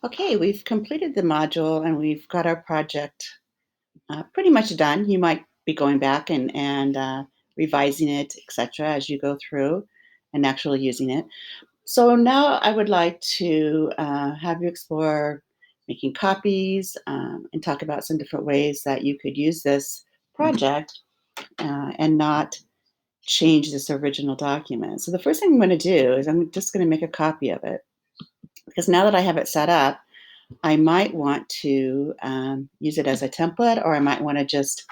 Okay, we've completed the module and we've got our project pretty much done. You might be going back and revising it, etc., as you go through and actually using it. So now I would like to have you explore making copies and talk about some different ways that you could use this project and not change this original document. So the first thing I'm going to do is I'm just going to make a copy of it because now that I have it set up, I might want to use it as a template, or I might want to just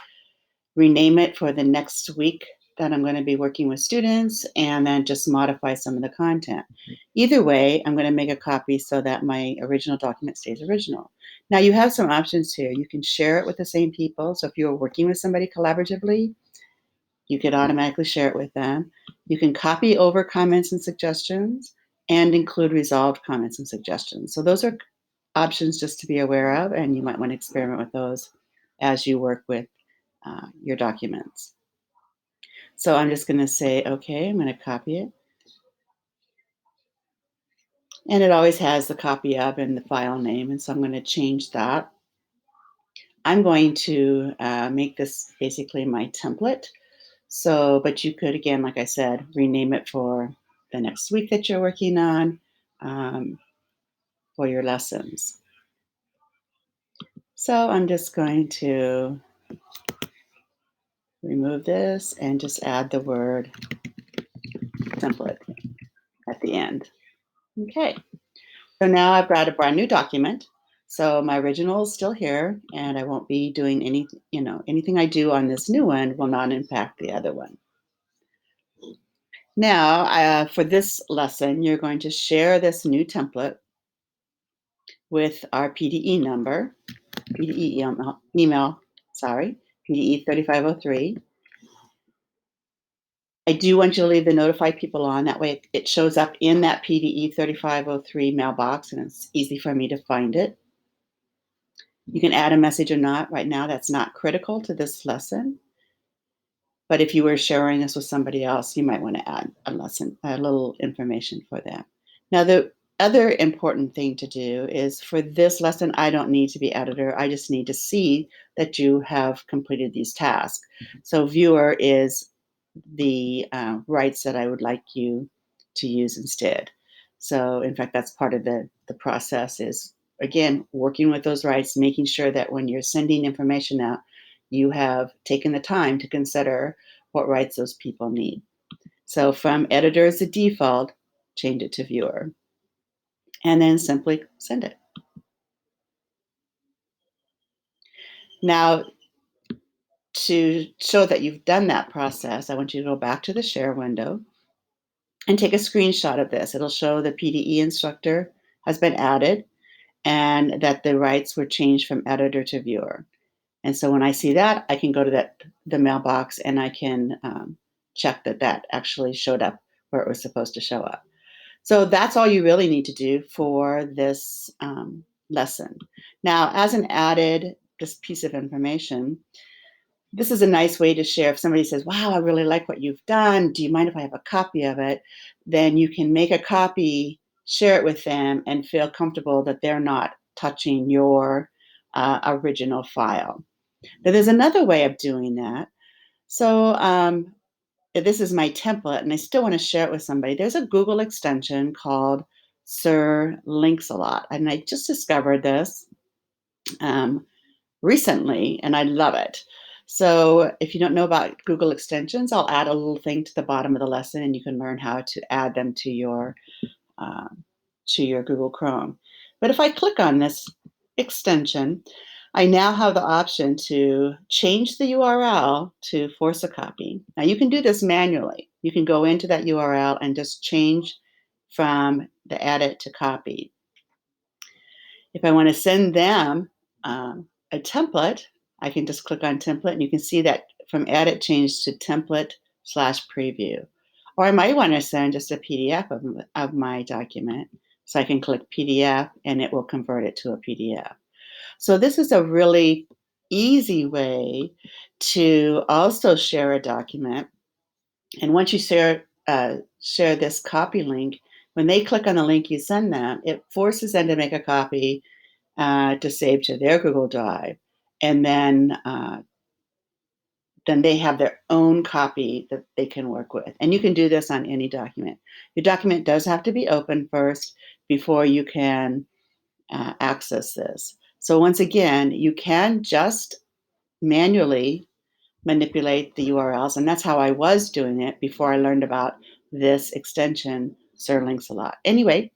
rename it for the next week that I'm going to be working with students and then just modify some of the content. Either way, I'm going to make a copy so that my original document stays original. Now, you have some options here. You can share it with the same people. So if you're working with somebody collaboratively, you could automatically share it with them. You can copy over comments and suggestions and include resolved comments and suggestions. So those are options just to be aware of, and you might want to experiment with those as you work with your documents. So I'm just going to say, okay, I'm going to copy it. And it always has the copy of and the file name, and so I'm going to change that. I'm going to make this basically my template. So, but you could, again, like I said, rename it for the next week that you're working on for your lessons. So I'm just going to remove this and just add the word template at the end. Okay, so now I've got a brand new document. So my original is still here, and I won't be doing anything I do on this new one will not impact the other one. Now, for this lesson, you're going to share this new template with our PDE number, PDE email, PDE 3503. I do want you to leave the notify people on. That way it shows up in that PDE 3503 mailbox, and it's easy for me to find it. You can add a message or not. Right now, that's not critical to this lesson. But if you were sharing this with somebody else, you might want to add a little information for them. Now, the other important thing to do is for this lesson, I don't need to be editor. I just need to see that you have completed these tasks. So viewer is the rights that I would like you to use instead. So in fact, that's part of the process is, again, working with those rights, making sure that when you're sending information out, you have taken the time to consider what rights those people need. So from editor as a default, change it to viewer, and then simply send it. Now, to show that you've done that process, I want you to go back to the share window and take a screenshot of this. It'll show the PDE instructor has been added and that the rights were changed from editor to viewer. And so when I see that, I can go to the mailbox and I can check that actually showed up where it was supposed to show up. So that's all you really need to do for this lesson. Now, as an added just piece of information, this is a nice way to share. If somebody says, wow, I really like what you've done, do you mind if I have a copy of it? Then you can make a copy, share it with them, and feel comfortable that they're not touching your original file. Now, there's another way of doing that. So this is my template, and I still want to share it with somebody. There's a Google extension called Sir Links a Lot, and I just discovered this recently, and I love it. So if you don't know about Google extensions, I'll add a little thing to the bottom of the lesson, and you can learn how to add them to your Google Chrome. But if I click on this extension, I now have the option to change the URL to force a copy. Now you can do this manually. You can go into that URL and just change from the edit to copy. If I want to send them a template, I can just click on template, and you can see that from edit changed to template/preview. Or I might want to send just a PDF of my document. So I can click PDF and it will convert it to a PDF. So this is a really easy way to also share a document. And once you share this copy link, when they click on the link you send them, it forces them to make a copy to save to their Google Drive, and then they have their own copy that they can work with. And you can do this on any document. Your document does have to be open first before you can access this. So once again, you can just manually manipulate the URLs, and that's how I was doing it before I learned about this extension, Sirlinks a lot. Anyway,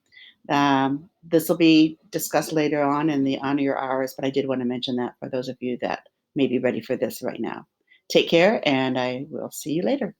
this will be discussed later on in the Honor Your Hours, but I did want to mention that for those of you that may be ready for this right now. Take care, and I will see you later.